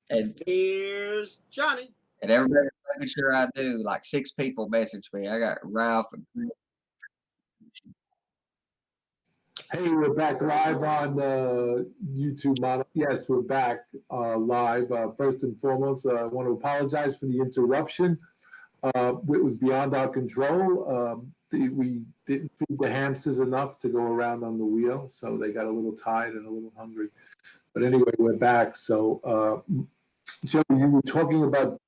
And Here's Johnny. everybody's making sure I do. Like 6 people message me. I got Ralph and Chris. Hey, we're back live on YouTube model. Yes, we're back live. First and foremost, I want to apologize for the interruption. It was beyond our control. We didn't feed the hamsters enough to go around on the wheel, so they got a little tired and a little hungry. But anyway, we're back. So, Joe, you were talking about.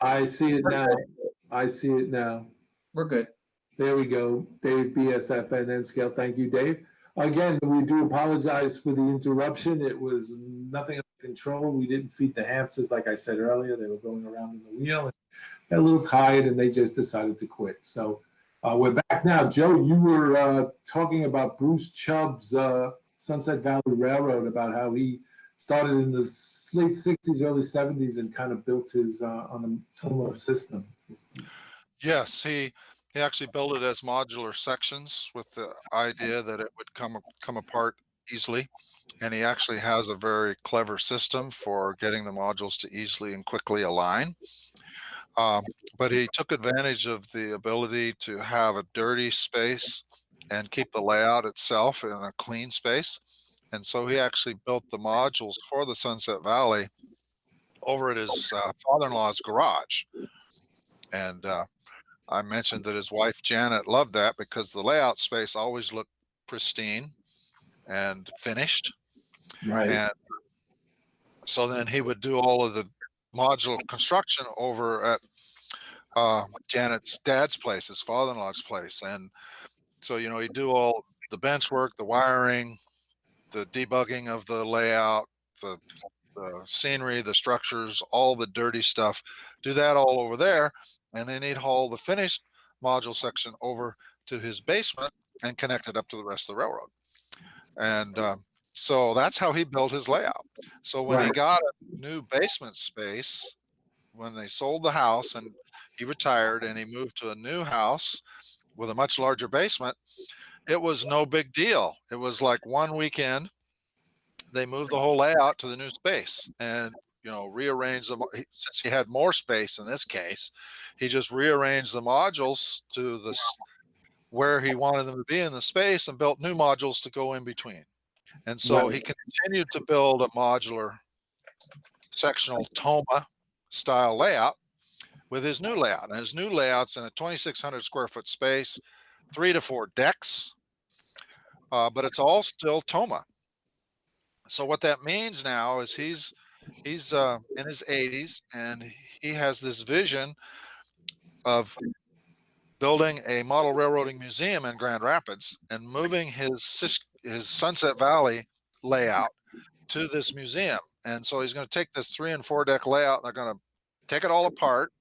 I see it now. I see it now. We're good. There we go. Dave, BSF and N-Scale. Thank you, Dave. Again, we do apologize for the interruption. It was nothing under control. We didn't feed the hamsters, like I said earlier. They were going around in the wheel. Got a little tired, and they just decided to quit. So we're back now. Joe, you were talking about Bruce Chubb's Sunset Valley Railroad, about how he started in the late 60s, early 70s, and kind of built his on the Toma system. Yes, he actually built it as modular sections with the idea that it would come apart easily. And he actually has a very clever system for getting the modules to easily and quickly align. But he took advantage of the ability to have a dirty space and keep the layout itself in a clean space. And so he actually built the modules for the Sunset Valley over at his father-in-law's garage. And I mentioned that his wife Janet loved that because the layout space always looked pristine and finished. Right. And so then he would do all of the modular construction over at Janet's dad's place, his father-in-law's place. And so, he'd do all the bench work, the wiring, the debugging of the layout, the scenery, the structures, all the dirty stuff, do that all over there. And then he'd haul the finished module section over to his basement and connect it up to the rest of the railroad. And so that's how he built his layout. So when he got a new basement space, when they sold the house and he retired and he moved to a new house with a much larger basement, it was no big deal. It was like one weekend, they moved the whole layout to the new space and rearranged them. Since he had more space in this case, he just rearranged the modules to this where he wanted them to be in the space and built new modules to go in between. And so he continued to build a modular sectional Toma style layout with his new layout. And his new layout's in a 2,600 square foot space, 3 to 4 decks, but it's all still Toma. So what that means now is he's in his 80s and he has this vision of building a model railroading museum in Grand Rapids and moving his Sunset Valley layout to this museum. And so he's going to take this 3 and 4 deck layout. They're going to take it all apart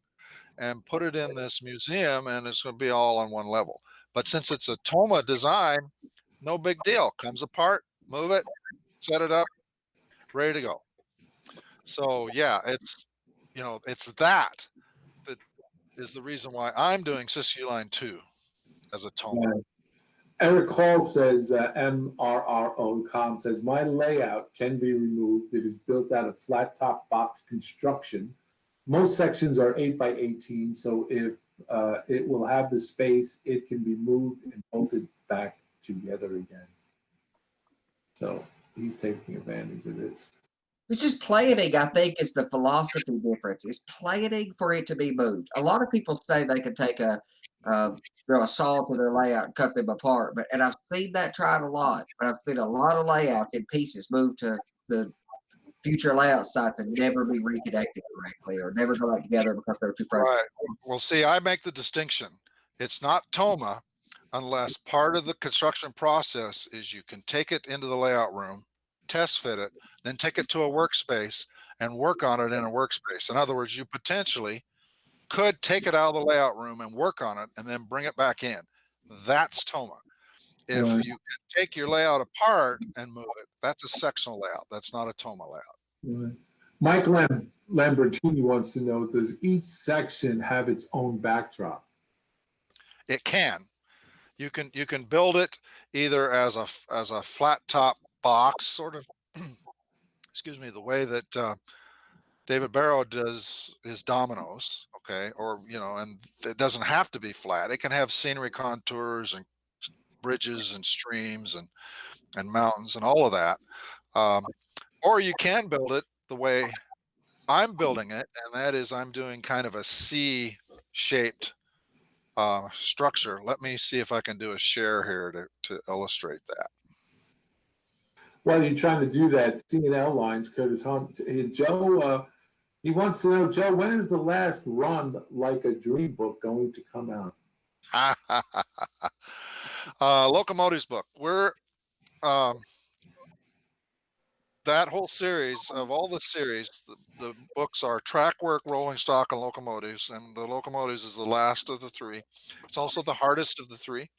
and put it in this museum, and it's going to be all on one level. But since it's a Toma design, no big deal. Comes apart, move it, set it up, ready to go. So yeah, it's that is the reason why I'm doing Siskiyou Line 2 as a Toma. Eric Hall says, MRRO.com says, my layout can be removed. It is built out of flat top box construction. Most sections are 8 by 18, so if it will have the space, it can be moved and bolted back together again. So he's taking advantage of this. It's just plating, I think, is the philosophy difference. It's plating for it to be moved. A lot of people say they could take a saw to their layout and cut them apart, and I've seen that tried a lot. But I've seen a lot of layouts in pieces moved to the future layout sites and never be reconnected correctly or never go back together because they're too fragile. Right. Well, see, I make the distinction. It's not Toma unless part of the construction process is you can take it into the layout room, test fit it, then take it to a workspace and work on it in a workspace. In other words, you potentially could take it out of the layout room and work on it and then bring it back in. That's Toma. If you can take your layout apart and move it, that's a sectional layout. That's not a Toma layout. Mike Lambertini wants to know, does each section have its own backdrop? It can. You can build it either as a flat top box sort of excuse me, the way that David Barrow does his dominoes, okay, or and it doesn't have to be flat. It can have scenery contours and bridges and streams and mountains and all of that. Um, or you can build it the way I'm building it, and that is I'm doing kind of a C-shaped structure. Let me see if I can do a share here to illustrate that. While you're trying to do that, C&L lines, Curtis Hunt, Joe, he wants to know, Joe, when is the last run like a dream book going to come out? Locomotives book. We're um, that whole series of all the series. The books are track work, rolling stock, and locomotives, and the locomotives is the last of the three. It's also the hardest of the three.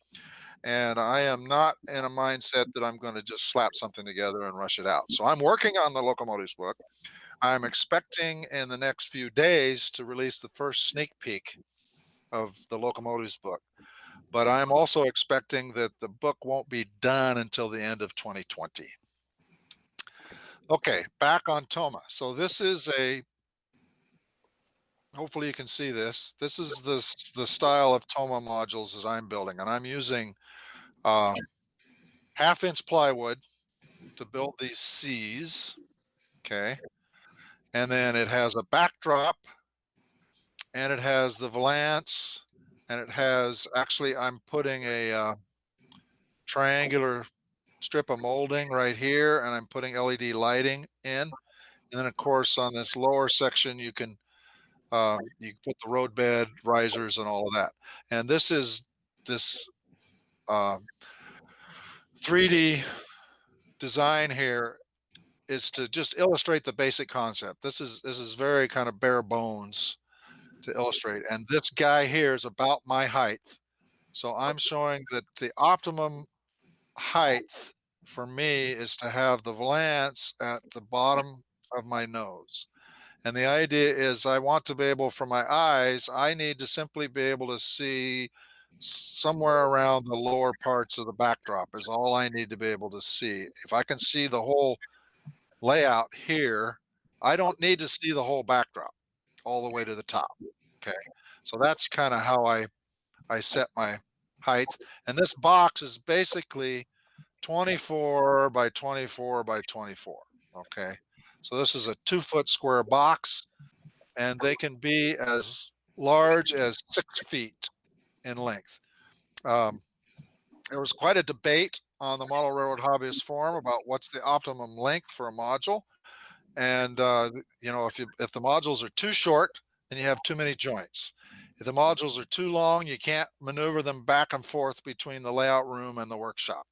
And I am not in a mindset that I'm going to just slap something together and rush it out. So I'm working on the locomotives book. I'm expecting in the next few days to release the first sneak peek of the locomotives book. But I'm also expecting that the book won't be done until the end of 2020. Okay, back on Toma. So this is hopefully you can see this. This is the style of Toma modules that I'm building, and I'm using uh, 1/2 inch plywood to build these C's. Okay. And then it has a backdrop and it has the valance and it has actually, I'm putting a triangular strip of molding right here and I'm putting LED lighting in. And then, of course, on this lower section, you can put the roadbed risers and all of that. And this uh, 3D design here is to just illustrate the basic concept. This is very kind of bare bones to illustrate. And this guy here is about my height. So I'm showing that the optimum height for me is to have the valance at the bottom of my nose. And the idea is I want to be able, for my eyes, I need to simply be able to see somewhere around the lower parts of the backdrop is all I need to be able to see. If I can see the whole layout here, I don't need to see the whole backdrop all the way to the top. Okay. So that's kind of how I set my height. And this box is basically 24 by 24 by 24. Okay. So this is a 2-foot square box and they can be as large as 6 feet in length. Um, there was quite a debate on the Model Railroad Hobbyist Forum about what's the optimum length for a module. And if the modules are too short, then you have too many joints. If the modules are too long, you can't maneuver them back and forth between the layout room and the workshop.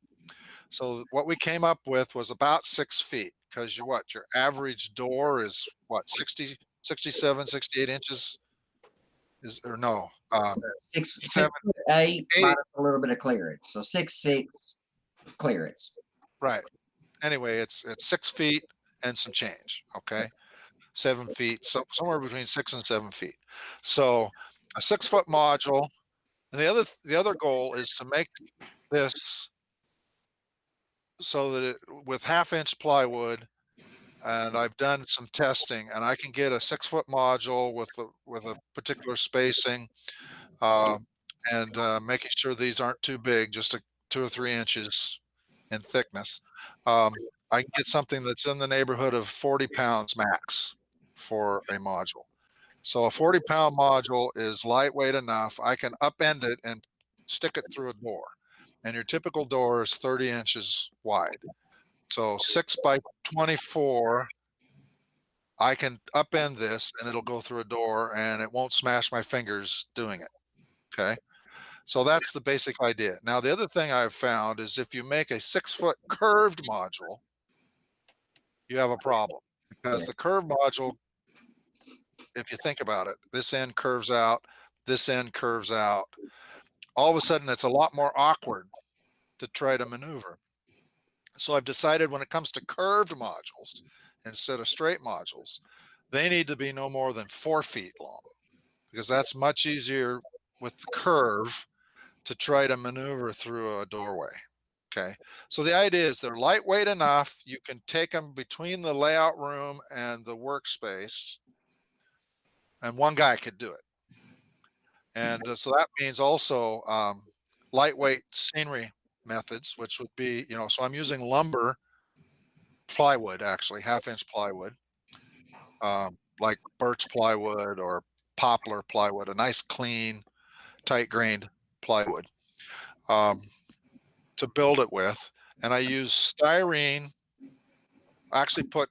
So what we came up with was about 6 feet because your average door is what, 60, 67, 68 inches is, or no, Six seven, foot eight, 80, minus a little bit of clearance. So 6'6" clearance. right. Anyway, it's 6 feet and some change. Okay. 7 feet, so somewhere between 6 and 7 feet. So a 6-foot module. And the other goal is to make this so that with 1/2 inch plywood, and I've done some testing, and I can get a 6-foot module with a particular spacing, uh, and making sure these aren't too big, just 2 or 3 inches in thickness. I can get something that's in the neighborhood of 40 pounds max for a module. So a 40-pound module is lightweight enough. I can upend it and stick it through a door. And your typical door is 30 inches wide. So 6 by 24, I can upend this and it'll go through a door and it won't smash my fingers doing it. Okay. So that's the basic idea. Now, the other thing I've found is if you make a 6-foot curved module, you have a problem Yeah. because the curved module, if you think about it, this end curves out, this end curves out. All of a sudden, it's a lot more awkward to try to maneuver. So I've decided when it comes to curved modules instead of straight modules, they need to be no more than 4 feet long because that's much easier with the curve to try to maneuver through a doorway. Okay. So the idea is they're lightweight enough. You can take them between the layout room and the workspace, and one guy could do it. And so that means also lightweight scenery methods, which would be, so I'm using lumber plywood, actually, half-inch plywood, like birch plywood or poplar plywood, a nice, clean, tight-grained plywood um, to build it with. And I use styrene. I actually put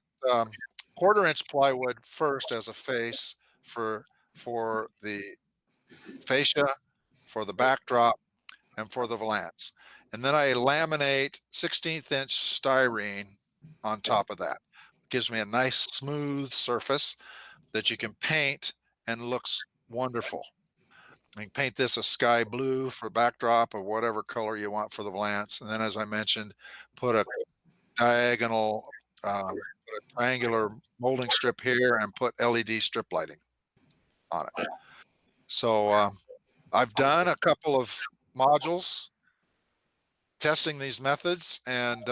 quarter-inch plywood first as a face for the fascia, for the backdrop, and for the valance. And then I laminate 16th-inch styrene on top of that. Gives me a nice smooth surface that you can paint and looks wonderful. You can paint this a sky blue for backdrop or whatever color you want for the valance. And then, as I mentioned, put a diagonal, put a triangular molding strip here and put LED strip lighting on it. So I've done a couple of modules testing these methods, and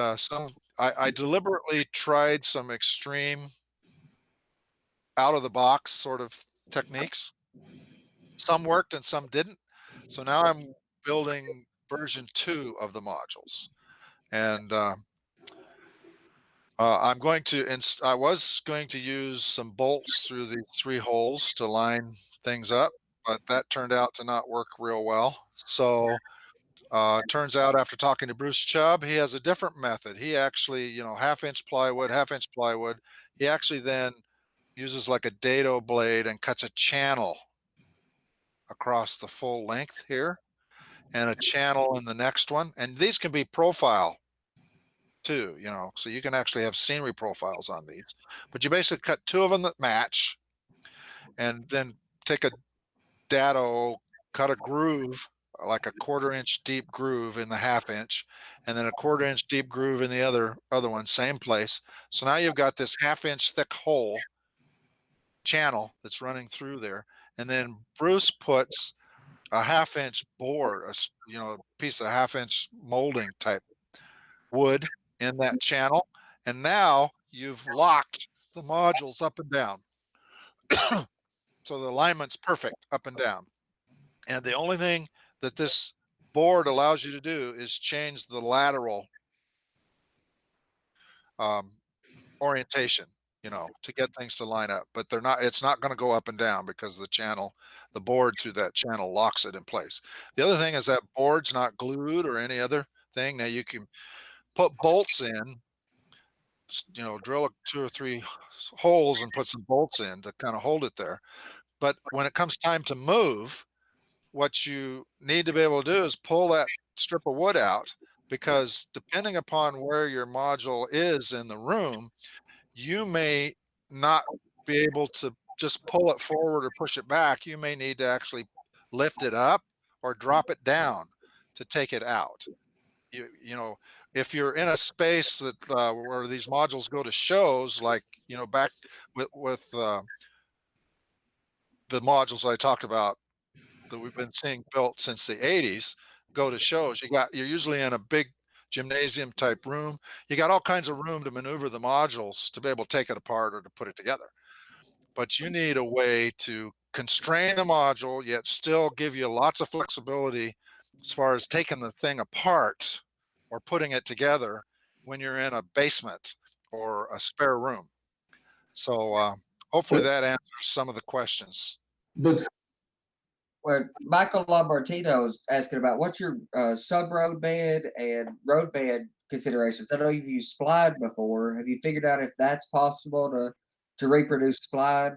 I deliberately tried some extreme out of the box sort of techniques. Some worked and some didn't. So now I'm building version 2 of the modules. And I was going to use some bolts through the 3 holes to line things up, but that turned out to not work real well. So turns out after talking to Bruce Chubb, he has a different method. He actually, half-inch plywood, half-inch plywood. He actually then uses like a dado blade and cuts a channel across the full length here and a channel in the next one. And these can be profile too, so you can actually have scenery profiles on these. But you basically cut 2 of them that match and then take a dado, cut a groove, like a quarter-inch deep groove in the half-inch, and then a quarter-inch deep groove in the other one, same place. So now you've got this half-inch thick hole channel that's running through there. And then Bruce puts a half-inch board, piece of half-inch molding type wood in that channel. And now you've locked the modules up and down. So the alignment's perfect up and down. And the only thing that this board allows you to do is change the lateral um, orientation, to get things to line up. But it's not going to go up and down because the board through that channel locks it in place. The other thing is that board's not glued or any other thing. Now you can put bolts in, drill 2 or 3 holes and put some bolts in to kind of hold it there. But when it comes time to move, what you need to be able to do is pull that strip of wood out, because depending upon where your module is in the room, you may not be able to just pull it forward or push it back. You may need to actually lift it up or drop it down to take it out. If you're in a space that where these modules go to shows, like back with the modules I talked about that we've been seeing built since the 80s, go to shows. You're usually in a big gymnasium type room. You got all kinds of room to maneuver the modules to be able to take it apart or to put it together. But you need a way to constrain the module, yet still give you lots of flexibility as far as taking the thing apart or putting it together when you're in a basement or a spare room. So hopefully But, that answers some of the questions. but Well, Michael Lambertino's asking about what's your sub road bed and road bed considerations. I know you've used Splide before. Have you figured out if that's possible to reproduce Splide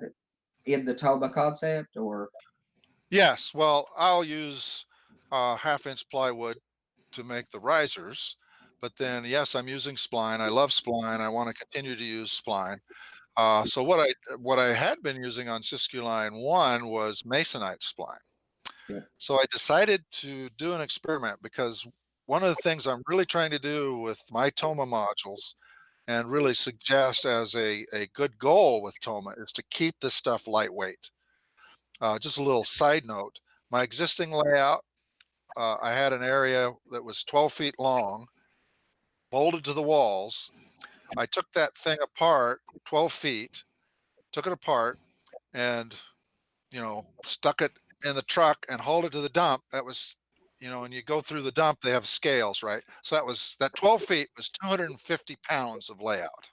in the Toma concept, or? Yes, well, I'll use half-inch plywood to make the risers, but then yes, I'm using spline. I love spline. I want to continue to use spline. So what I had been using on Siskiyou Line 1 was masonite spline. Yeah. So I decided to do an experiment, because one of the things I'm really trying to do with my Toma modules and really suggest as a good goal with Toma is to keep this stuff lightweight. Just a little side note, my existing layout, I had an area that was 12 feet long bolted to the walls. I took that thing apart, 12 feet, took it apart, and stuck it in the truck and hauled it to the dump. That was, when you go through the dump, they have scales, right? So that 12 feet was 250 pounds of layout.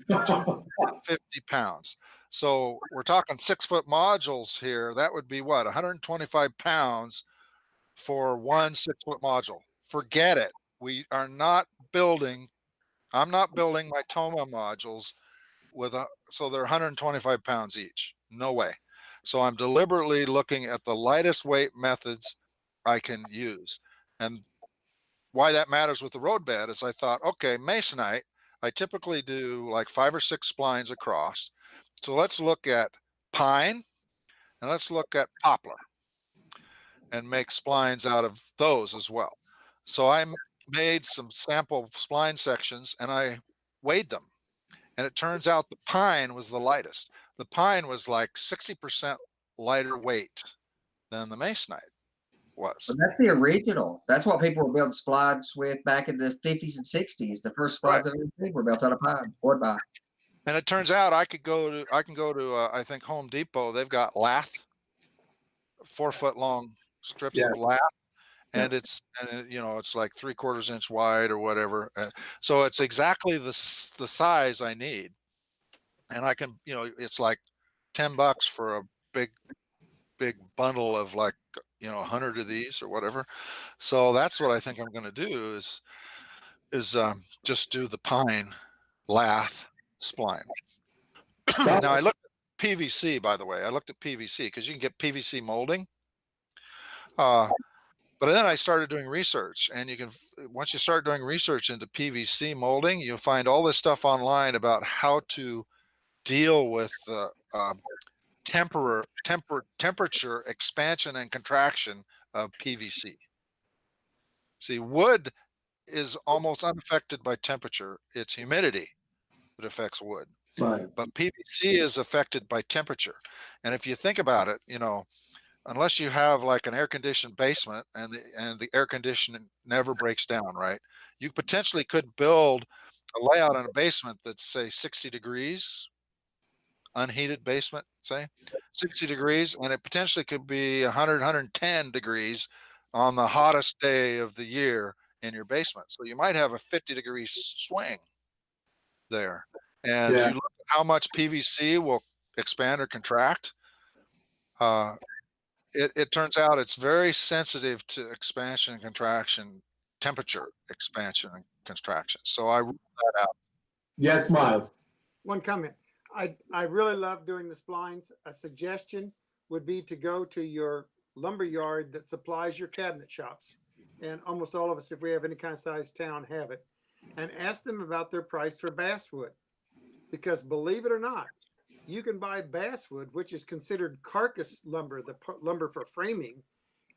250 pounds. So we're talking 6-foot modules here. That would be what, 125 pounds for one 6-foot module. Forget it. We are not building. I'm not building my Toma modules so they're 125 pounds each. No way. So I'm deliberately looking at the lightest weight methods I can use. And why that matters with the roadbed is I thought, okay, masonite, I typically do like 5 or 6 splines across. So let's look at pine and let's look at poplar and make splines out of those as well. So I made some sample spline sections and I weighed them. And it turns out the pine was the lightest. The pine was like 60% lighter weight than the masonite was. But that's the original. That's what people were building splines with back in the 50s and 60s. The first Right. splines I've ever seen were built out of pine, wood by. And it turns out I can go to I think Home Depot. They've got lath, 4-foot long strips Yeah. of lath, Yeah. and it's like 3/4 inch wide or whatever. So it's exactly the size I need, and I can it's like $10 for a big bundle of like 100 of these or whatever. So that's what I think I'm going to do is just do the pine lath spline. Now I looked at PVC, by the way. I looked at PVC because you can get PVC molding. But then I started doing research, and once you start doing research into PVC molding, you'll find all this stuff online about how to deal with the temperature expansion and contraction of PVC. See, wood is almost unaffected by temperature. It's humidity that affects wood. Right. But PVC is affected by temperature. And if you think about it, unless you have like an air-conditioned basement and the air conditioning never breaks down, right? You potentially could build a layout in a basement that's say 60 degrees, unheated basement, say 60 degrees, and it potentially could be 100, 110 degrees on the hottest day of the year in your basement. So you might have a 50-degree swing there. And Yeah. you look at how much PVC will expand or contract. It turns out it's very sensitive to expansion and contraction, temperature expansion and contraction. So I ruled that out. Yes, Miles. One comment. I really love doing the splines. A suggestion would be to go to your lumber yard that supplies your cabinet shops. And almost all of us, if we have any kind of size town, have it. And ask them about their price for basswood. Because believe it or not, you can buy basswood, which is considered carcass lumber, the lumber for framing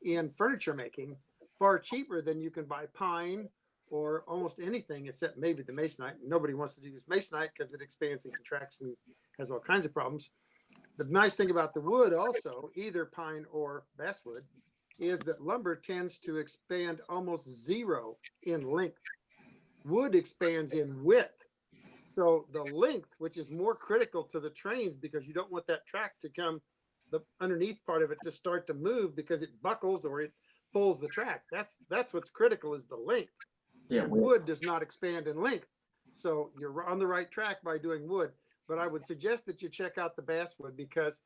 in furniture making, far cheaper than you can buy pine or almost anything except maybe the masonite. Nobody wants to use masonite because it expands and contracts and has all kinds of problems. The nice thing about the wood also, either pine or basswood, is that lumber tends to expand almost zero in length. Wood expands in width. So the length, which is more critical to the trains because you don't want that track to come, the underneath part of it to start to move because it buckles or it pulls the track. That's what's critical is the length. Yeah, and wood does not expand in length. So you're on the right track by doing wood. But I would suggest that you check out the basswood because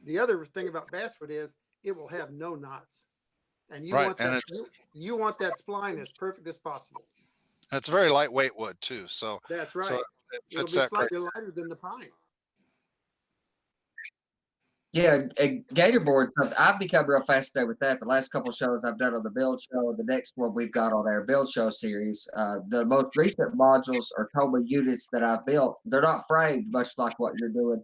the other thing about basswood is it will have no knots. And you want that you want that spline as perfect as possible. It's very lightweight wood too. So that's right. So it'll be slightly lighter than the pine. Yeah, a gator board. I've become real fascinated with that. The last couple of shows I've done on the build show, the next one we've got on our build show series. The most recent modules are Toma units that I've built. They're not framed, much like what you're doing,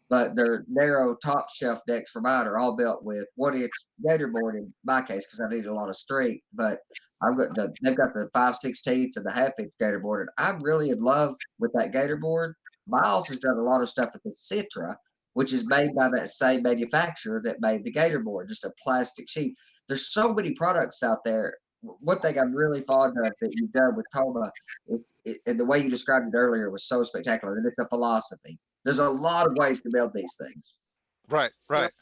but they're narrow top shelf decks for mine are all built with 1-inch gator board in my case because I need a lot of strength. But they've got the 5/16 and the 1/2-inch gator board, and I'm really in love with that gator board. Miles has done a lot of stuff with the Citra, which is made by that same manufacturer that made the gator board, just a plastic sheet. There's so many products out there. one thing I'm really fond of that you've done with Toma, and the way you described it earlier was so spectacular, and it's a philosophy. There's a lot of ways to build these things. Right, Well, right.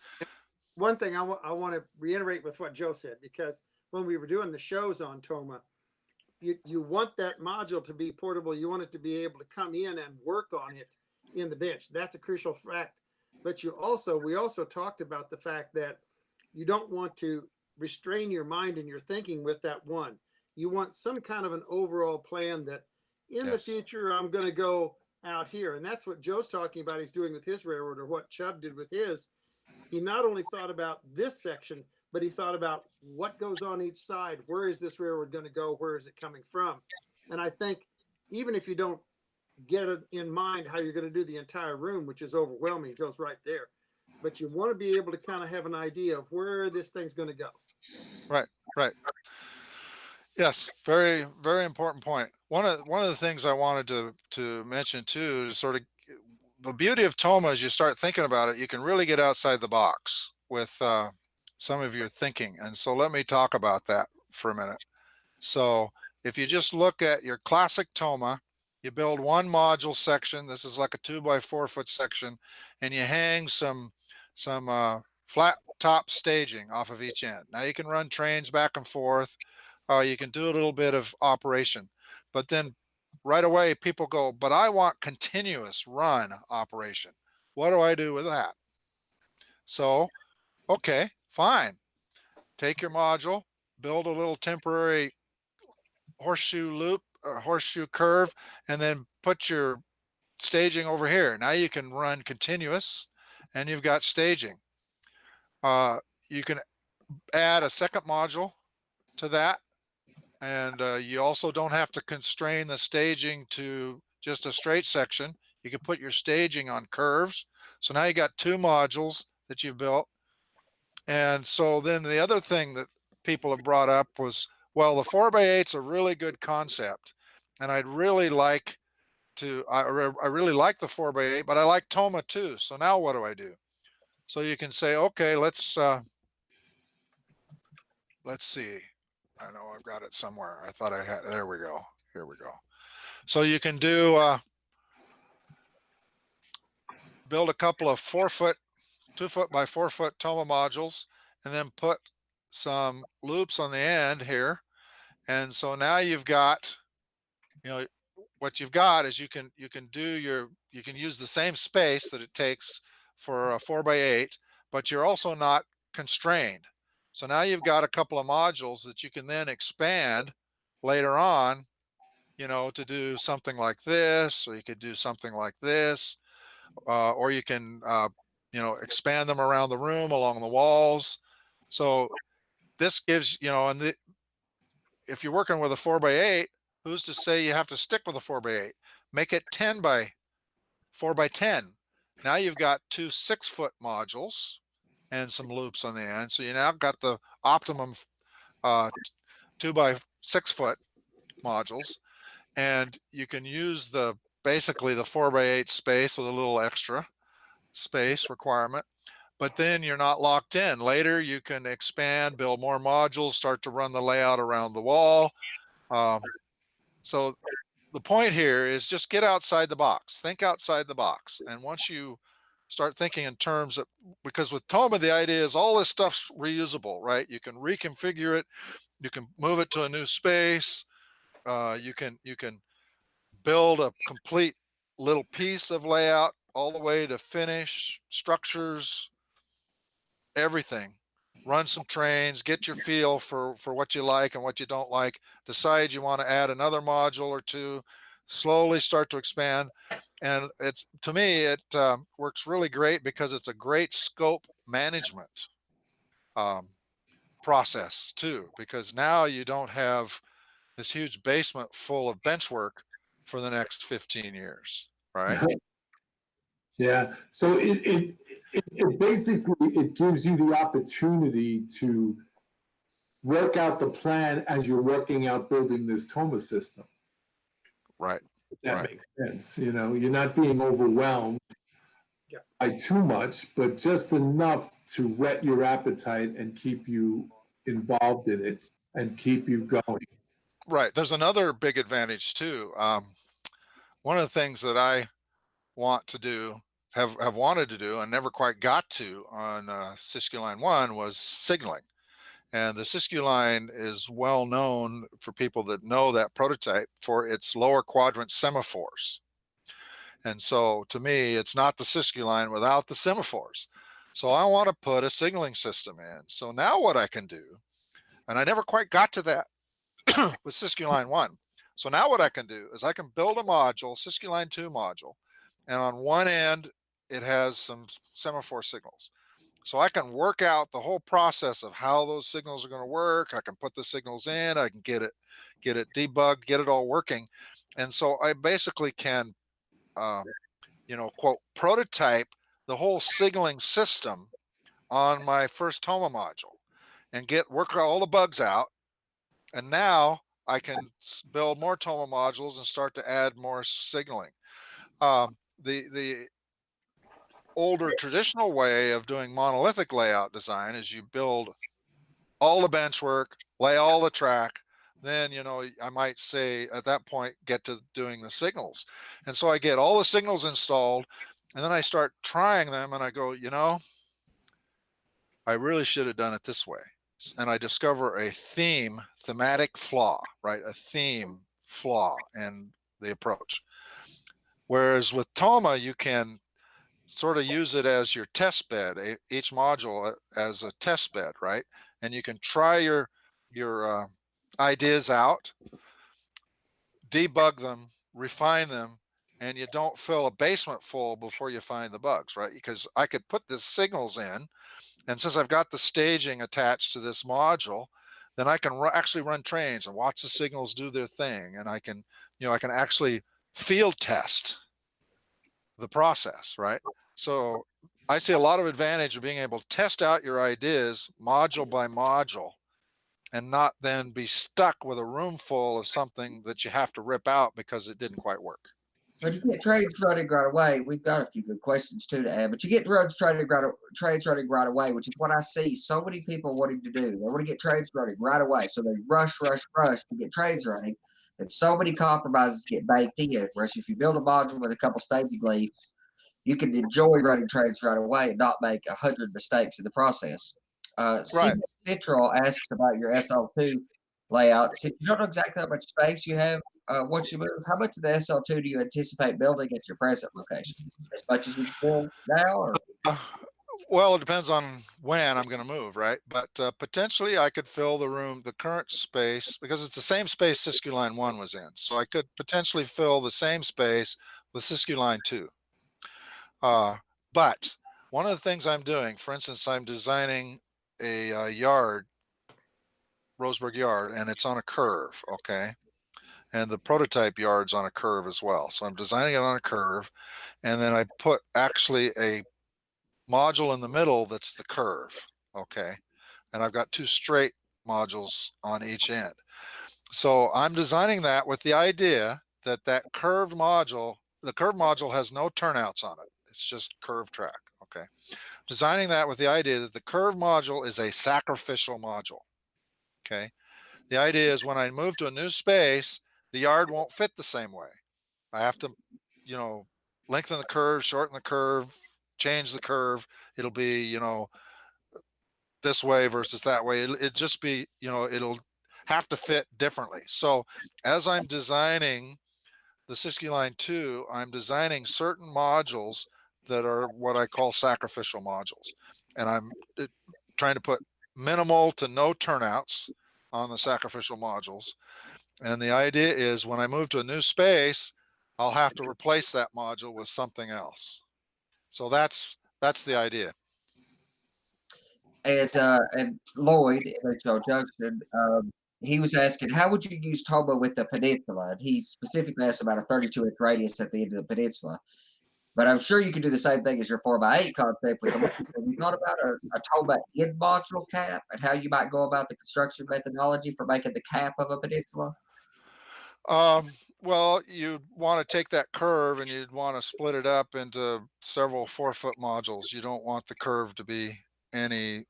one thing I want to reiterate with what Joe said, because when we were doing the shows on Toma, you want that module to be portable. You want it to be able to come in and work on it in the bench. That's a crucial fact. But we also talked about the fact that you don't want to restrain your mind and your thinking with that one. You want some kind of an overall plan that in the Yes. future, I'm going to go out here. And that's what Joe's talking about. He's doing with his railroad, or what Chubb did with his. He not only thought about this section, but he thought about what goes on each side. Where is this railroad going to go? Where is it coming from? And I think even if you don't get it in mind how you're going to do the entire room, which is overwhelming, goes right there. But you want to be able to kind of have an idea of where this thing's going to go. Right, right. Yes, very, very important point. One of the things I wanted to mention too is sort of the beauty of Toma is you start thinking about it, you can really get outside the box with some of your thinking. And so let me talk about that for a minute. So if you just look at your classic Toma, you build one module section. This is like a 2 by 4 foot section, and you hang some flat top staging off of each end. Now you can run trains back and forth. You can do a little bit of operation, but then right away people go, but I want continuous run operation. What do I do with that? So, okay, fine. Take your module, build a little temporary horseshoe loop or horseshoe curve, and then put your staging over here. Now you can run continuous and you've got staging. You can add a second module to that. And you also don't have to constrain the staging to just a straight section. You can put your staging on curves. So now you got 2 modules that you've built. And so then the other thing that people have brought up was, well, the 4x8's a really good concept. And I'd really like I really like the 4x8, but I like Toma too. So now what do I do? So you can say, okay, let's see. I know I've got it somewhere. I thought I had, there we go. Here we go. So you can do, build a couple of 4 foot, 2 foot by 4 foot Toma modules, and then put some loops on the end here. And so now you've got, what you've got is you can use the same space that it takes for a 4x8, but you're also not constrained. So now you've got a couple of modules that you can then expand later on, to do something like this, or you could do something like this, or you can, expand them around the room along the walls. So this gives, and if you're working with a 4x8, who's to say you have to stick with a 4x8? Make it 10 by 4x10. Now you've got 2 6-foot modules and some loops on the end. So you now got the optimum 2 by 6 foot modules, and you can use basically the 4x8 space with a little extra space requirement. But then you're not locked in. Later you can expand, build more modules, start to run the layout around the wall. So the point here is just get outside the box, think outside the box. And once you start thinking in terms of, because with Toma, the idea is all this stuff's reusable, right? You can reconfigure it. You can move it to a new space. You can build a complete little piece of layout all the way to finish, structures, everything. Run some trains, get your feel for what you like and what you don't like, decide you want to add another module or two, slowly start to expand. And it's, to me, it works really great because it's a great scope management process too, because now you don't have this huge basement full of bench work for the next 15 years, right? Yeah. So it basically, it gives you the opportunity to work out the plan as you're working out building this Toma system. Right. If that Right. makes sense. You're not being overwhelmed Yeah. by too much, but just enough to whet your appetite and keep you involved in it and keep you going. Right. There's another big advantage too. One of the things that I want to do, have wanted to do, and never quite got to on Siskiyou Line 1 was signaling. And the Siskiyou line is well known for people that know that prototype for its lower quadrant semaphores. And so to me, it's not the Siskiyou line without the semaphores. So I want to put a signaling system in. So now what I can do, and I never quite got to that with Siskiyou line 1. So now what I can do is I can build a module, Siskiyou line 2 module, and on one end, it has some semaphore signals. So I can work out the whole process of how those signals are going to work. I can put the signals in, I can get it debugged, get it all working. And so I basically can, quote, prototype the whole signaling system on my first Toma module and work all the bugs out. And now I can build more Toma modules and start to add more signaling. The older traditional way of doing monolithic layout design is you build all the bench work, lay all the track, then I might say at that point get to doing the signals. And so I get all the signals installed, and then I start trying them, and I go, I really should have done it this way. And I discover a thematic flaw, right? A theme flaw in the approach. Whereas with Toma, you can sort of use it as your test bed, each module as a test bed, right? And you can try your ideas out, debug them, refine them, and you don't fill a basement full before you find the bugs, right? Because I could put the signals in, and since I've got the staging attached to this module, then I can actually run trains and watch the signals do their thing, and I can actually field test the process, right? So I see a lot of advantage of being able to test out your ideas module by module and not then be stuck with a room full of something that you have to rip out because it didn't quite work. But you get trades running right away. We've got a few good questions too to add, but you get trades running right away, which is what I see so many people wanting to do. They want to get trades running right away, so they rush to get trades running, and so many compromises get baked in. Whereas if you build a module with a couple staging leaves, you can enjoy running trades right away and not make 100 mistakes in the process. Right. Central asks about your SL2 layout. Since you don't know exactly how much space you have once you move, how much of the SL2 do you anticipate building at your present location? As much as you can build now, or Uh, Well, it depends on when I'm going to move, right? But potentially I could fill the current space, because it's the same space Siskiyou Line 1 was in. So I could potentially fill the same space with Siskiyou Line 2. But one of the things I'm doing, for instance, I'm designing a yard, Roseburg yard, and it's on a curve, okay? And the prototype yard's on a curve as well. So I'm designing it on a curve, and then I put actually a module in the middle that's the curve, okay? And I've got two straight modules on each end. So I'm designing that with the idea that the curved module has no turnouts on it. It's just curved track, okay? Designing that with the idea that the curved module is a sacrificial module, okay? The idea is when I move to a new space, the yard won't fit the same way. I have to, lengthen the curve, shorten the curve, change the curve. It'll be, this way versus that way. It just be, it'll have to fit differently. So as I'm designing the Siskiyou Line 2, I'm designing certain modules that are what I call sacrificial modules. And I'm trying to put minimal to no turnouts on the sacrificial modules. And the idea is when I move to a new space, I'll have to replace that module with something else. So that's the idea. and Lloyd in H.O. Junction, he was asking, how would you use Toma with the peninsula? And he specifically asked about a 32-inch radius at the end of the peninsula. But I'm sure you could do the same thing as your 4x8 concept with the. Have you thought about a Toma in module cap and how you might go about the construction methodology for making the cap of a peninsula? Um, well, you'd want to take that curve and you'd want to split it up into several 4-foot modules. You don't want the curve to be any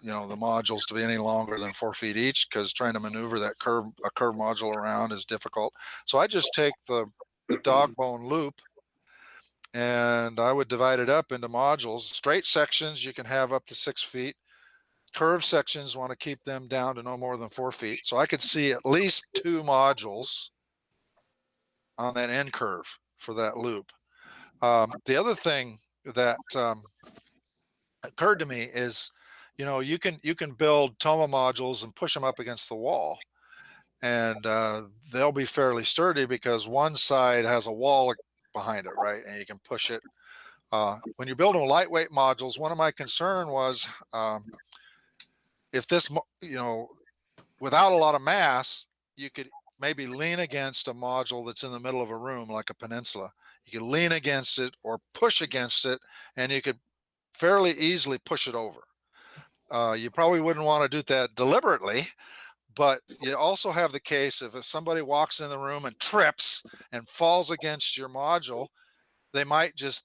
the modules to be any longer than 4 feet each, because trying to maneuver a curve module around is difficult. So I just take the dog bone loop and I would divide it up into modules. Straight sections you can have up to 6 feet. Curved sections, want to keep them down to no more than 4 feet. So I could see at least 2 modules on that end curve for that loop. The other thing that occurred to me is, you can build toma modules and push them up against the wall, and they'll be fairly sturdy because one side has a wall behind it, right? And you can push it. When you're building lightweight modules, one of my concern was, if this, without a lot of mass, you could maybe lean against a module that's in the middle of a room, like a peninsula. You could lean against it or push against it, and you could fairly easily push it over. You probably wouldn't want to do that deliberately, but you also have the case if somebody walks in the room and trips and falls against your module, they might just,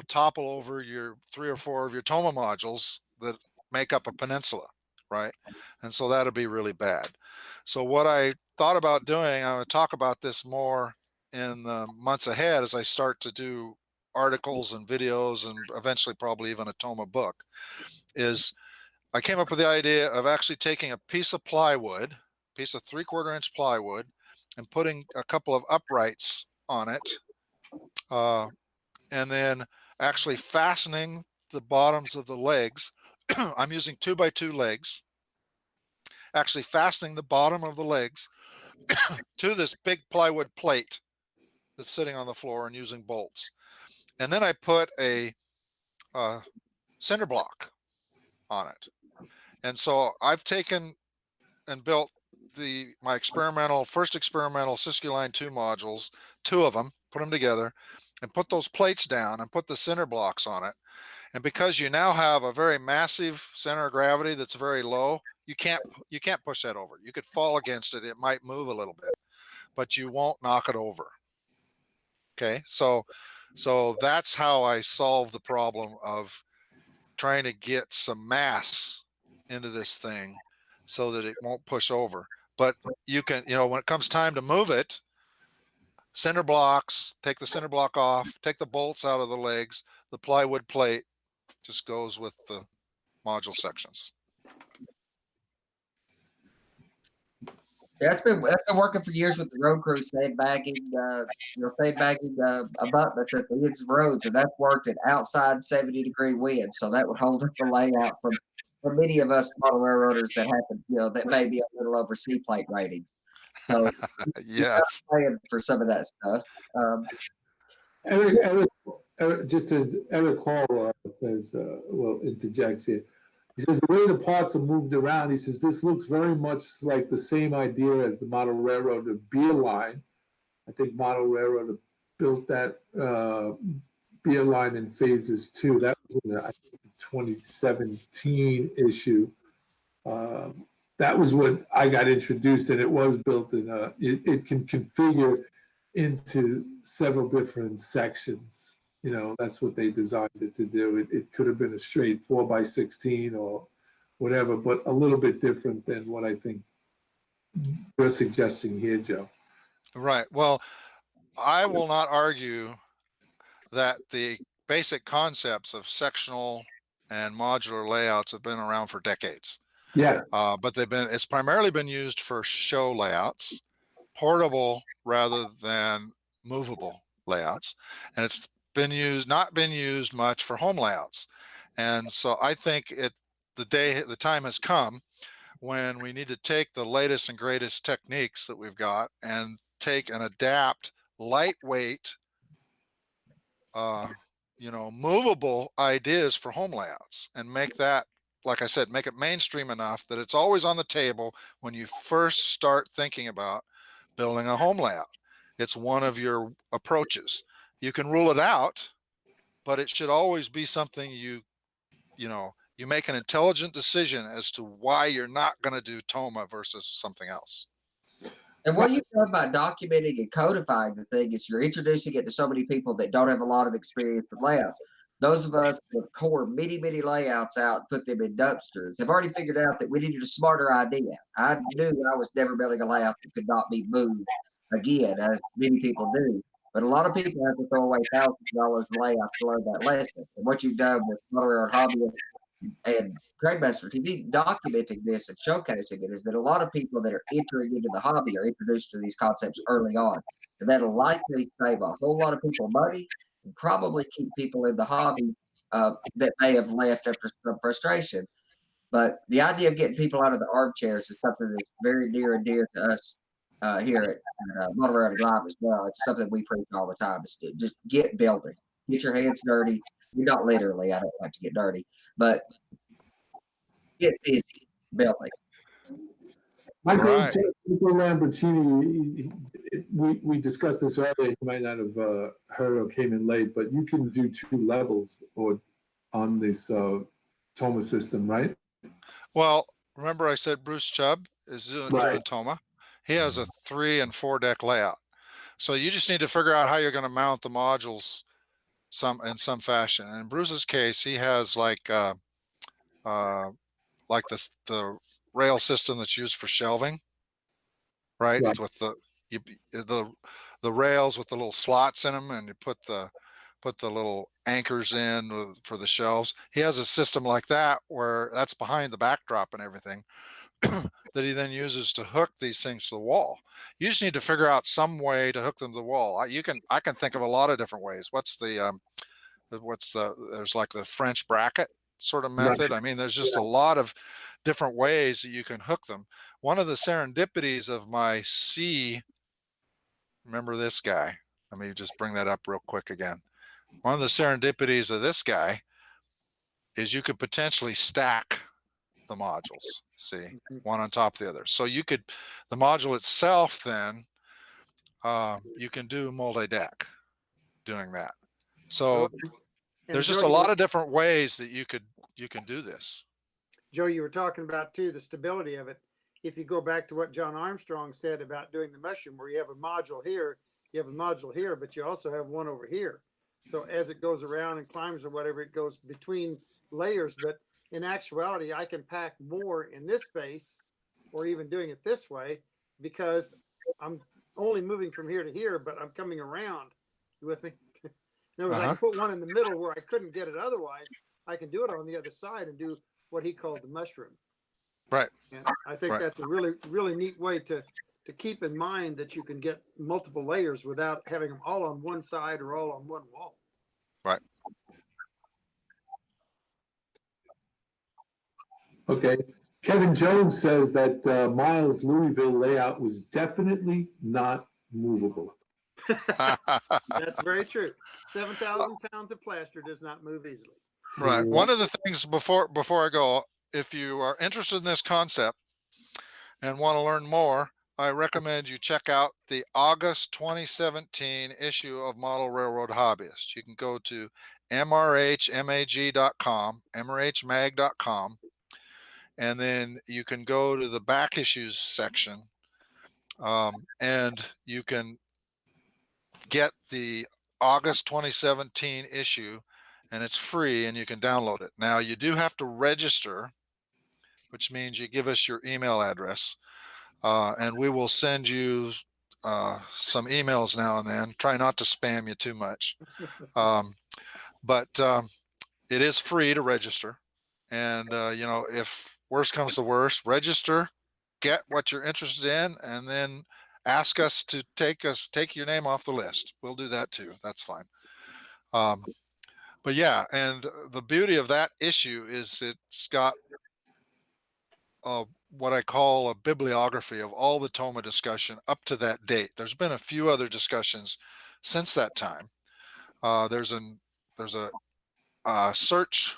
topple over your 3 or 4 of your toma modules that make up a peninsula, right? And so that'd be really bad. So what I thought about doing, I'm going to talk about this more in the months ahead as I start to do articles and videos and eventually probably even a toma book, is I came up with the idea of actually taking a piece of plywood, piece of 3/4 inch plywood, and putting a couple of uprights on it, and then actually fastening the bottoms of the legs. I'm using 2x2 legs, actually fastening the bottom of the legs to this big plywood plate that's sitting on the floor and using bolts. And then I put a cinder block on it. And so I've taken and built my first experimental Siskiyou 2 modules, 2 of them, put them together and put those plates down and put the cinder blocks on it. And because you now have a very massive center of gravity that's very low, you can't push that over. You could fall against it. It might move a little bit, but you won't knock it over. Okay. So that's how I solve the problem of trying to get some mass into this thing so that it won't push over. But you can, when it comes time to move it, cinder blocks, take the cinder block off, take the bolts out of the legs, the plywood plate just goes with the module sections. Yeah, that's been working for years with the road crew, sandbagging, sandbagging abutments at the ends of roads, and that's worked at outside 70-degree winds. So that would hold up the layout for many of us model railroaders that happen, that may be a little over C plate ratings. So you got Yes. to plan for some of that stuff. Eric Hall says, well, interjects here. He says the way the parts are moved around, he says this looks very much like the same idea as the model railroad, the beer line. I think model railroad built that beer line in phases too. That was in the, I think, 2017 issue. That was what I got introduced, and it was built in it can configure into several different sections. That's what they designed it to do. It could have been a straight 4x16 or whatever, but a little bit different than what I think you're suggesting here, Joe. Right. Well, I will not argue that the basic concepts of sectional and modular layouts have been around for decades. Yeah. But it's primarily been used for show layouts, portable rather than movable layouts. And it's not been used much for home layouts. And so I think the time has come when we need to take the latest and greatest techniques that we've got and take and adapt lightweight, movable ideas for home layouts and make that, like I said, make it mainstream enough that it's always on the table when you first start thinking about building a home layout. It's one of your approaches. You can rule it out, but it should always be something you make an intelligent decision as to why you're not going to do toma versus something else. And what you've done by documenting and codifying the thing is you're introducing it to so many people that don't have a lot of experience with layouts. Those of us that tore many layouts out and put them in dumpsters have already figured out that we needed a smarter idea. I knew I was never building a layout that could not be moved again, as many people do. But a lot of people have to throw away thousands of dollars in layouts to learn that lesson. And what you've done with Motor Hobby and Trademaster TV documenting this and showcasing it is that a lot of people that are entering into the hobby are introduced to these concepts early on. And that'll likely save a whole lot of people money and probably keep people in the hobby that may have left after some frustration. But the idea of getting people out of the armchairs is something that's very near and dear to us here at Motor Live as well. It's something we preach all the time. Is to just get building, get your hands dirty. Not literally, I don't like to get dirty, but get busy building. Michael, Right. Michael Lambertini, we discussed this earlier. You might not have heard or came in late, but you can do 2 levels or on this Toma system, right? Well, remember I said Bruce Chubb is doing Right. Toma. He has a 3 and 4 deck layout. So you just need to figure out how you're going to mount the modules in some fashion. And in Bruce's case, he has like the rail system that's used for shelving, right? Right. With you, the rails with the little slots in them, and you put the little anchors in for the shelves. He has a system like that where that's behind the backdrop and everything that he then uses to hook these things to the wall. You just need to figure out some way to hook them to the wall. I can think of a lot of different ways. There's like the French bracket sort of Right. method. I mean, there's just a lot of different ways that you can hook them. One of the serendipities of my C, remember this guy? Let me just bring that up real quick again. One of the serendipities of this guy is you could potentially stack the modules, see, one on top of the other. So you could, the module itself then, you can do multi-deck doing that. So there's just a lot of different ways that you can do this. Joe, you were talking about too the stability of it. If you go back to what John Armstrong said about doing the mushroom, where you have a module here, you have a module here, but you also have one over here. So as it goes around and climbs or whatever, it goes between layers. But in actuality, I can pack more in this space, or even doing it this way, because I'm only moving from here to here, but I'm coming around. You with me? In other words, I can put one in the middle where I couldn't get it otherwise. I can do it on the other side and do what he called the mushroom. Right. And I think that's a really neat way to keep in mind that you can get multiple layers without having them all on one side or all on one wall. Right. Okay. Kevin Jones says that Miles' Louisville layout was definitely not movable. That's very true. 7,000 pounds of plaster does not move easily. Right. One of the things before I go, if you are interested in this concept and want to learn more, I recommend you check out the August 2017 issue of Model Railroad Hobbyist. You can go to mrhmag.com, mrhmag.com, and then you can go to the back issues section, and you can get the August 2017 issue, and it's free and you can download it. Now you do have to register, which means you give us your email address, and we will send you some emails now and then. Try not to spam you too much. But it is free to register. And, if worst comes to worst, register, get what you're interested in, and then ask us to take your name off the list. We'll do that too. That's fine. But yeah, and the beauty of that issue is it's got what I call a bibliography of all the Toma discussion up to that date. There's been a few other discussions since that time. There's a search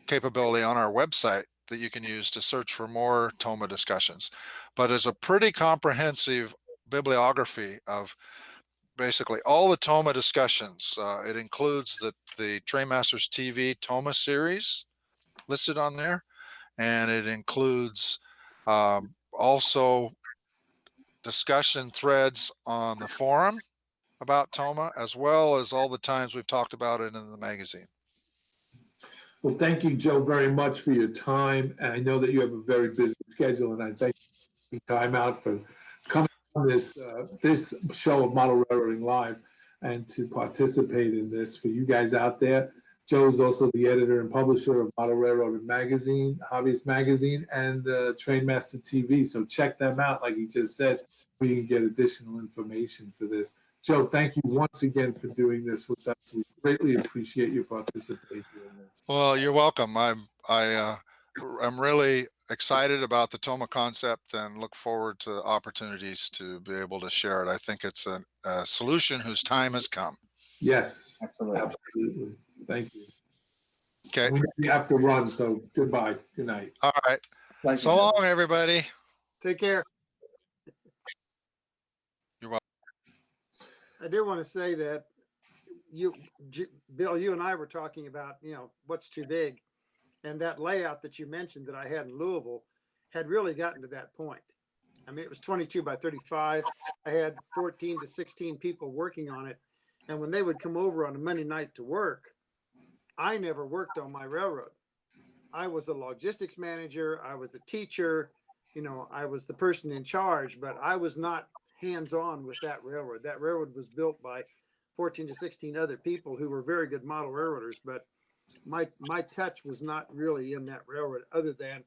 capability on our website that you can use to search for more Toma discussions, but it's a pretty comprehensive bibliography of basically all the Toma discussions. It includes the Trainmasters TV Toma series listed on there, and it includes also discussion threads on the forum about Toma, as well as all the times we've talked about it in the magazine. Well, thank you, Joe, very much for your time. And I know that you have a very busy schedule, and I thank you for time out for coming on this show of Model Railroading Live and to participate in this. For you guys out there, Joe is also the editor and publisher of Model Railroading Magazine, Hobbyist Magazine, and Trainmaster TV. So check them out, like he just said, where you can get additional information for this. Joe, thank you once again for doing this with us. We greatly appreciate your participation in this. Well, you're welcome. I'm really excited about the Toma concept and look forward to opportunities to be able to share it. I think it's a solution whose time has come. Yes, Absolutely. absolutely. Thank you. Okay. We have to run, so goodbye. Good night. All right. Pleasure. So long, everybody. Take care. You're welcome. I do want to say that Bill, you and I were talking about, what's too big. And that layout that you mentioned that I had in Louisville had really gotten to that point. I mean, it was 22 by 35. I had 14 to 16 people working on it. And when they would come over on a Monday night to work, I never worked on my railroad. I was a logistics manager. I was a teacher. I was the person in charge, but I was not hands-on with that railroad. That railroad was built by 14 to 16 other people who were very good model railroaders, but my touch was not really in that railroad, other than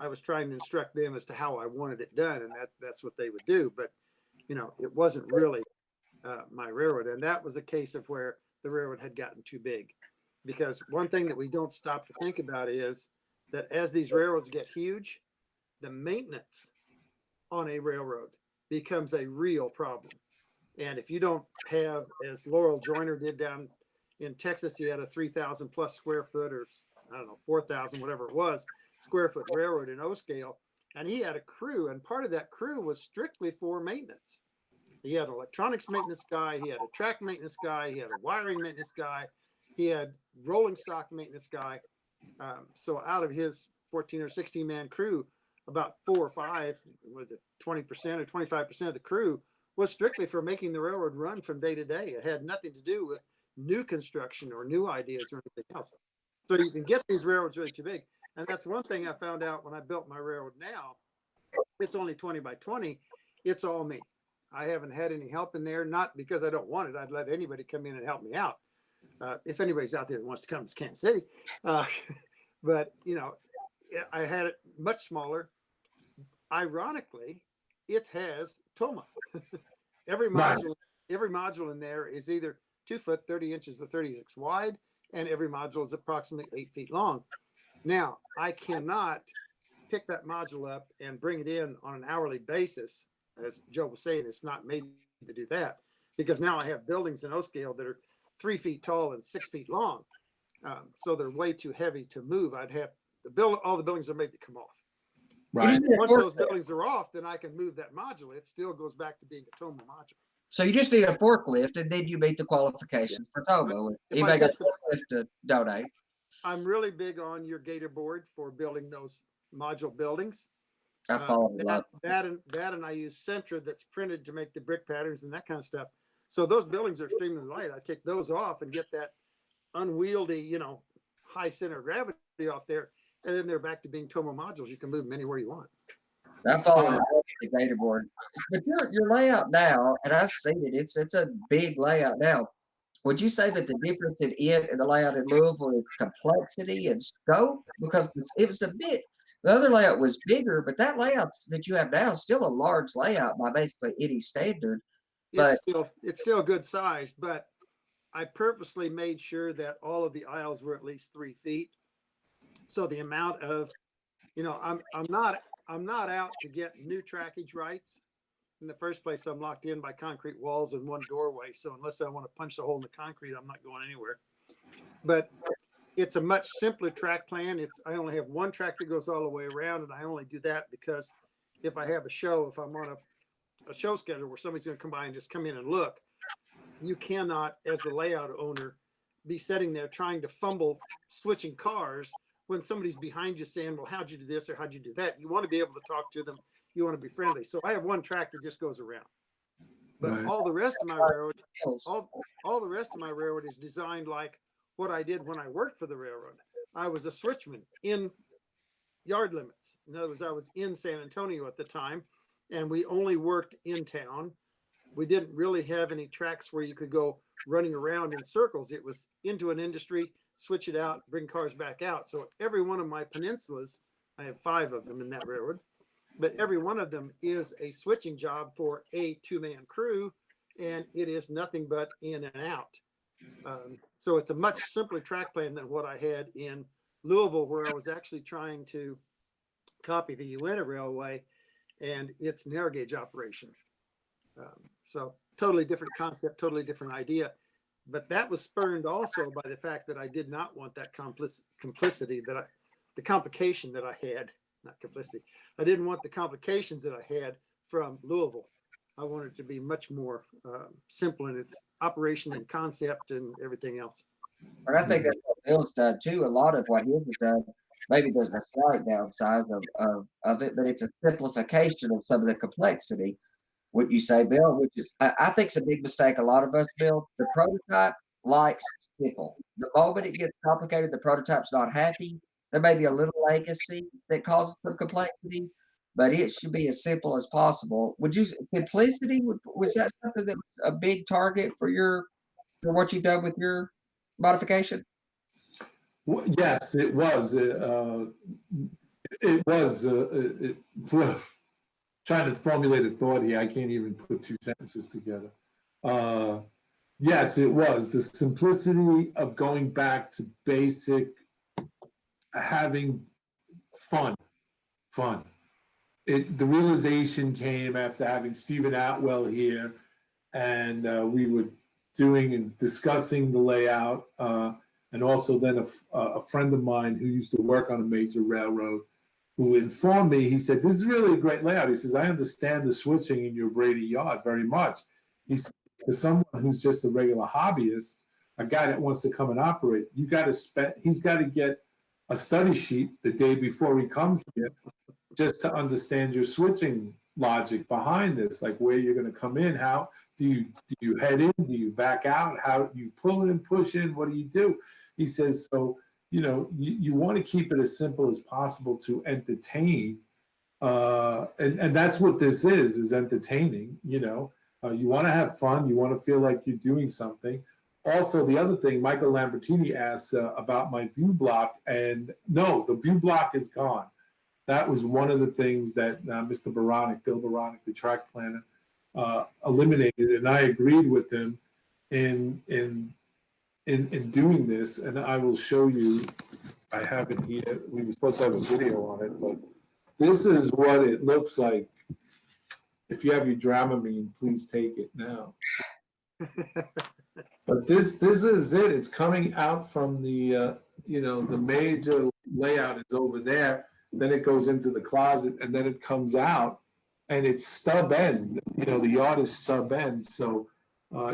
I was trying to instruct them as to how I wanted it done, and that's what they would do. But it wasn't really my railroad, and that was a case of where the railroad had gotten too big. Because one thing that we don't stop to think about is that as these railroads get huge, the maintenance on a railroad becomes a real problem. And if you don't have, as Laurel Joyner did down in Texas, he had a 3,000 plus square foot, or I don't know, 4,000, whatever it was, square foot railroad in O scale. And he had a crew, and part of that crew was strictly for maintenance. He had an electronics maintenance guy, he had a track maintenance guy, he had a wiring maintenance guy, he had rolling stock maintenance guy. So out of his 14 or 16 man crew, about 4 or 5, was it 20% or 25% of the crew was strictly for making the railroad run from day to day. It had nothing to do with new construction or new ideas or anything else. So you can get these railroads really too big. And that's one thing I found out when I built my railroad now. It's only 20 by 20. It's all me. I haven't had any help in there, not because I don't want it. I'd let anybody come in and help me out. If anybody's out there that wants to come to Kansas City. But, I had it much smaller. Ironically, it has toma. Every module in there is either 2 foot, 30 inches or 36 wide, and every module is approximately 8 feet long. Now, I cannot pick that module up and bring it in on an hourly basis. As Joe was saying, it's not made to do that, because now I have buildings in O scale that are 3 feet tall and 6 feet long. So they're way too heavy to move. I'd have all the buildings are made to come off. Right. Once those buildings are off, then I can move that module. It still goes back to being a toma module. So you just need a forklift, and then you meet the qualifications for Toma. If Anybody I got a forklift to donate? I'm really big on your gator board for building those module buildings. I follow a lot. That and I use Centra that's printed to make the brick patterns and that kind of stuff. So those buildings are extremely light. I take those off and get that unwieldy, high center of gravity off there, and then they're back to being toma modules. You can move them anywhere you want. I follow the data board. But your layout now, and I've seen it, it's a big layout now. Would you say that the difference in it and the layout in Louisville is complexity and scope? Because it was the other layout was bigger, but that layout that you have now is still a large layout by basically any standard. But It's still a good size, but I purposely made sure that all of the aisles were at least 3 feet. So the amount of, I'm not out to get new trackage rights. In the first place, I'm locked in by concrete walls and one doorway. So unless I want to punch a hole in the concrete, I'm not going anywhere. But it's a much simpler track plan. I only have one track that goes all the way around, and I only do that because if I have a show, if I'm on a show schedule where somebody's going to come by and just come in and look, you cannot, as the layout owner, be sitting there trying to fumble switching cars when somebody's behind you saying, well, how'd you do this or how'd you do that? You want to be able to talk to them. You want to be friendly. So I have one track that just goes around. But Right. all the rest of my railroad, all the rest of my railroad is designed like what I did when I worked for the railroad. I was a switchman in yard limits. In other words, I was in San Antonio at the time, and we only worked in town. We didn't really have any tracks where you could go running around in circles. It was into an industry, switch it out, bring cars back out. So every one of my peninsulas, I have 5 of them in that railroad, but every one of them is a switching job for a 2-man crew, and it is nothing but in and out. So it's a much simpler track plan than what I had in Louisville, where I was actually trying to copy the Uinta Railway and its narrow gauge operation. So totally different concept, totally different idea. But that was spurned also by the fact that I did not want that complicity the complication that I had, not complicity. I didn't want the complications that I had from Louisville. I wanted it to be much more simple in its operation and concept and everything else. And I think that's what Bill's done too. A lot of what his has done, maybe there's a slight downside of it, but it's a simplification of some of the complexity. What you say, Bill, which is I think it's a big mistake. A lot of us, Bill, the prototype likes simple. The moment it gets complicated, the prototype's not happy. There may be a little legacy that causes some complexity, but it should be as simple as possible. Would you simplicity was that something that was a big target for what you've done with your modification? Yes, it was. It was. Trying to formulate a thought here, I can't even put 2 sentences together. Yes, it was the simplicity of going back to basic, having fun. The realization came after having Stephen Atwell here, and we were doing and discussing the layout, and also then a friend of mine who used to work on a major railroad, who informed me, he said, this is really a great layout. He says, I understand the switching in your Brady yard very much. He said, for someone who's just a regular hobbyist, a guy that wants to come and operate, he's got to get a study sheet the day before he comes here just to understand your switching logic behind this, like where you're going to come in, how do you head in, do you back out, how do you pull in, push in, what do you do? He says, so you want to keep it as simple as possible to entertain, and that's what this is entertaining. You want to have fun, you want to feel like you're doing something. Also, the other thing, Michael Lambertini asked about my view block, and no, the view block is gone. That was one of the things that Mr. Bill Baronic, the track planner, eliminated, and I agreed with him in doing this. And I will show you. I have it here. We were supposed to have a video on it, but this is what it looks like. If you have your Dramamine, please take it now. But this is it. It's coming out from the the major layout is over there. Then it goes into the closet, and then it comes out, and it's stub end. The yard is stub end, so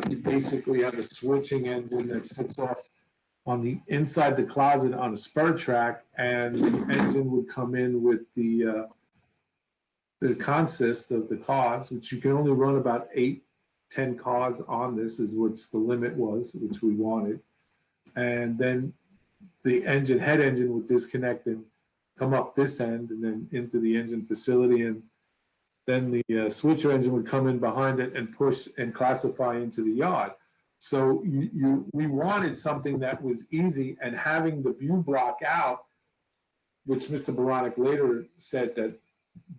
you basically have a switching engine that sits off on the inside the closet on a spur track, and the engine would come in with the consist of the cars, which you can only run about 8-10 cars on this, is what the limit was, which we wanted. And then the head engine would disconnect and come up this end and then into the engine facility, and then the switcher engine would come in behind it and push and classify into the yard. So we wanted something that was easy, and having the view block out, which Mr. Baronic later said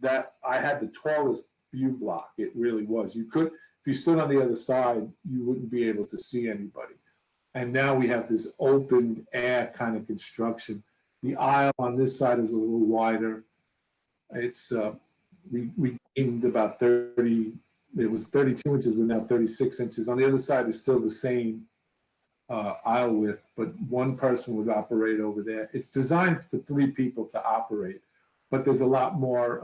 that I had the tallest view block. It really was. If you stood on the other side, you wouldn't be able to see anybody. And now we have this open air kind of construction. The aisle on this side is a little wider. It's we gained about 30. It was 32 inches. We're now 36 inches. On the other side is still the same aisle width, but one person would operate over there. It's designed for 3 people to operate, but there's a lot more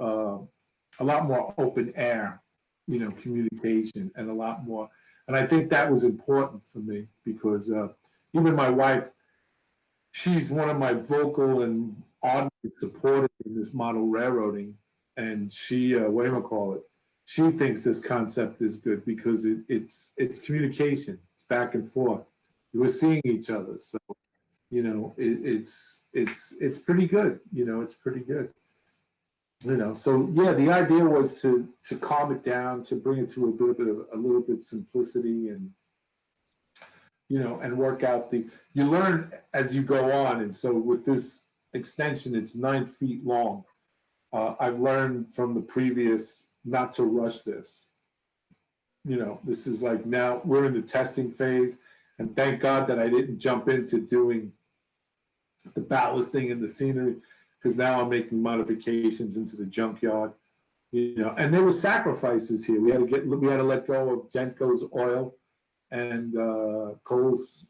open air, communication, and a lot more. And I think that was important for me because even my wife, she's one of my vocal and ardent supporters in this model railroading, and she she thinks this concept is good because it's communication, it's back and forth. We're seeing each other, so it's pretty good. It's pretty good. So yeah, the idea was to calm it down, to bring it to a little bit simplicity, and and work out you learn as you go on. And so with this extension, it's 9 feet long. I've learned from the previous not to rush this. This is like, now we're in the testing phase, and thank God that I didn't jump into doing the ballasting and the scenery, because now I'm making modifications into the junkyard. And there were sacrifices here. We had to let go of Genco's oil and Cole's,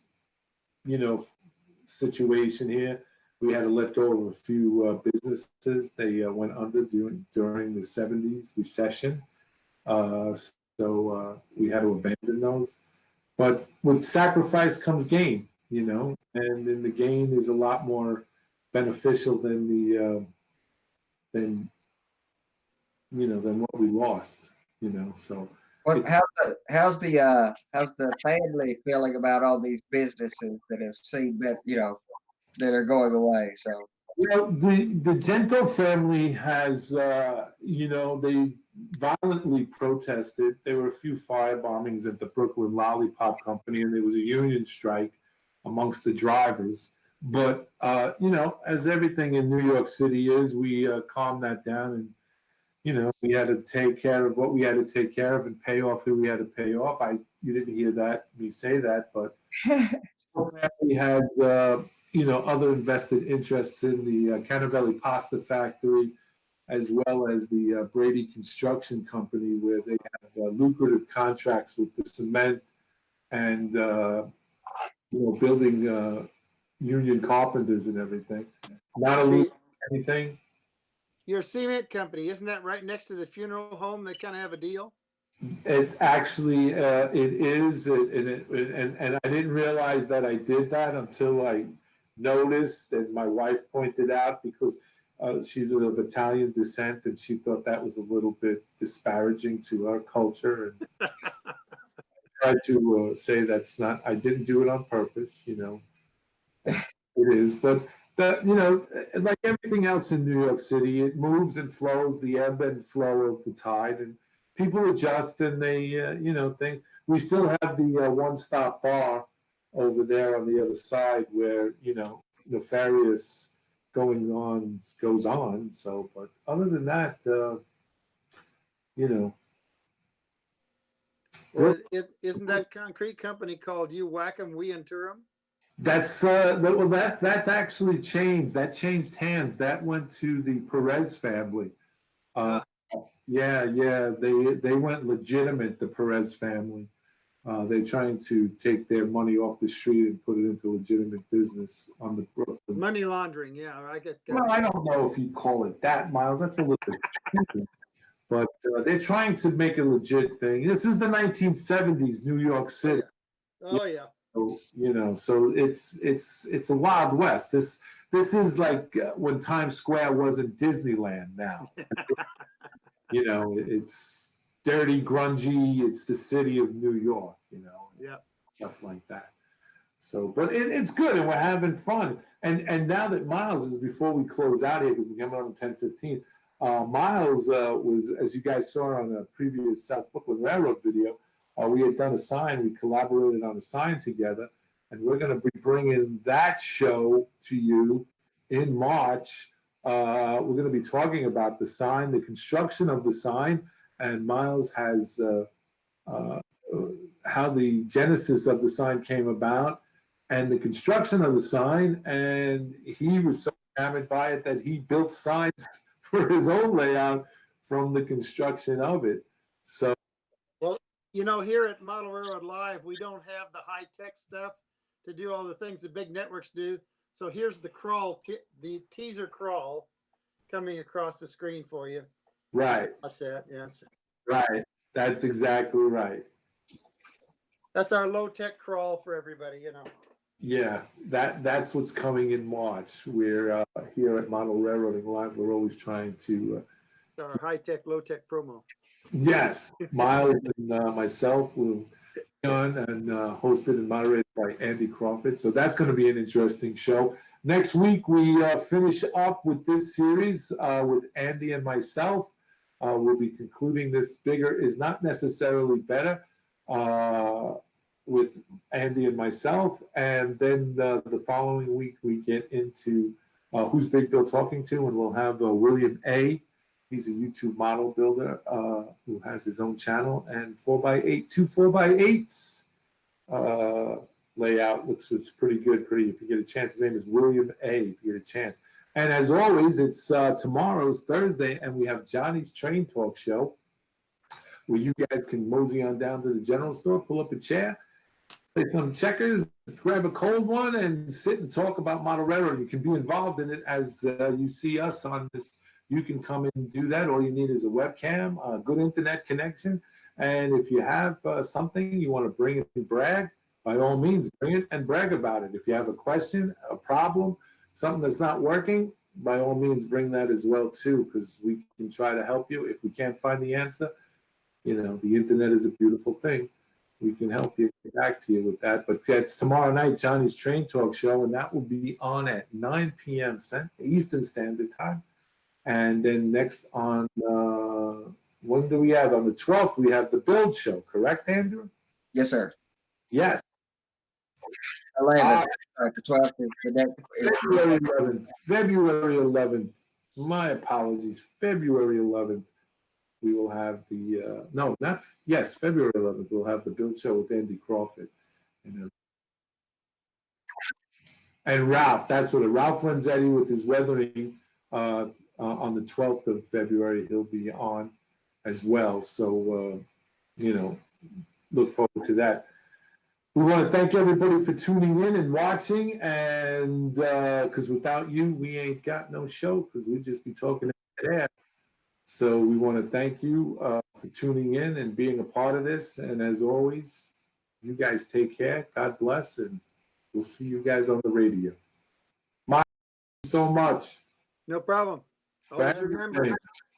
situation here. We had to let go of a few businesses. They went under during the 70s recession. So we had to abandon those. But with sacrifice comes gain, and then the gain is a lot more beneficial than than what we lost, So Well, how's the family feeling about all these businesses that have seen that that are going away? So the Genco family has they violently protested. There were a few fire bombings at the Brooklyn Lollipop Company, and there was a union strike amongst the drivers. But as everything in New York City is, we calmed that down, and we had to take care of what we had to take care of and pay off who we had to pay off. You didn't hear me say that, but we had other invested interests in the Canavelli Pasta Factory, as well as the Brady Construction Company, where they have lucrative contracts with the cement and building union carpenters and everything. Not a anything. Your cement company, isn't that right next to the funeral home? They kind of have a deal. It actually it is, and I didn't realize that I did that until I noticed, and my wife pointed out, because she's of Italian descent, and she thought that was a little bit disparaging to our culture. And I tried to say I didn't do it on purpose, It is, but like everything else in New York City, it moves and flows, the ebb and flow of the tide, and people adjust, and they, think. We still have the one-stop bar over there on the other side, where nefarious goes on. So, but other than that, Well, isn't that concrete company called You Whack 'em, We Inter 'em? That's actually changed. That changed hands. That went to the Perez family. Yeah. They went legitimate. The Perez family. They're trying to take their money off the street and put it into legitimate business on the Brooklyn. Money laundering. Yeah, I get. Well, I don't know if you call it that, Miles. That's a little bit tricky. But they're trying to make a legit thing. This is the 1970s New York City. Oh yeah. So, so it's a Wild West. This is like when Times Square wasn't Disneyland now. It's dirty, grungy. It's the city of New York, Yeah. Stuff like that. So, but it's good, and we're having fun. And now that Miles is, before we close out here, because we're coming on 10:15, Miles was, as you guys saw on a previous South Brooklyn Railroad video, we had done a sign. We collaborated on a sign together, and we're going to be bringing that show to you in March. We're going to be talking about the sign, the construction of the sign, and Miles has how the genesis of the sign came about and the construction of the sign. And he was so enamored by it that he built signs for his own layout from the construction of it. So, well, here at Model Railroad Live, we don't have the high-tech stuff to do all the things the big networks do. So here's the crawl, the teaser crawl coming across the screen for you. Right. Watch that. Yes. Right. That's exactly right. That's our low-tech crawl for everybody, Yeah, that's what's coming in March. We're here at Model Railroading Live. We're always trying to. Our high-tech, low-tech promo. Yes, Miles and myself will be on and hosted and moderated by Andy Crawford. So that's going to be an interesting show. Next week, we finish up with this series with Andy and myself. We'll be concluding this Bigger is Not Necessarily Better with Andy and myself. And then the following week, we get into Who's Big Bill Talking To? And we'll have William A. He's a YouTube model builder who has his own channel, and 4x8, two 4x8s layout looks pretty good. If you get a chance, his name is William A. If you get a chance. And as always, it's tomorrow's Thursday, and we have Johnny's Train Talk Show, where you guys can mosey on down to the general store, pull up a chair, play some checkers, grab a cold one, and sit and talk about model railroad. You can be involved in it as you see us on this. You can come in and do that. All you need is a webcam, a good internet connection, and if you have something you want to bring it and brag, by all means, bring it and brag about it. If you have a question, a problem, something that's not working, by all means, bring that as well too, because we can try to help you. If we can't find the answer, the internet is a beautiful thing. We can help you, get back to you with that. But that's tomorrow night, Johnny's Train Talk Show, and that will be on at 9 p.m. Eastern Standard Time. And then next on, when do we have? On the 12th, we have the Build Show, correct, Andrew? Yes, sir. Yes. 11th, the 12th is the next. February 11th. February 11th. My apologies. February 11th. We will have the, February 11th. We'll have the Build Show with Andy Crawford. And Ralph, that's what Ralph Renzetti with his weathering on the 12th of February, he'll be on as well. So, look forward to that. We want to thank everybody for tuning in and watching, and because without you, we ain't got no show, because we'd just be talking air. So we want to thank you for tuning in and being a part of this. And as always, you guys take care. God bless, and we'll see you guys on the radio. Thank you so much. No problem. Always remember,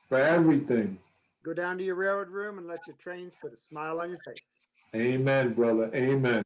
for everything. go down to your railroad room and let your trains put a smile on your face. Amen, brother. Amen.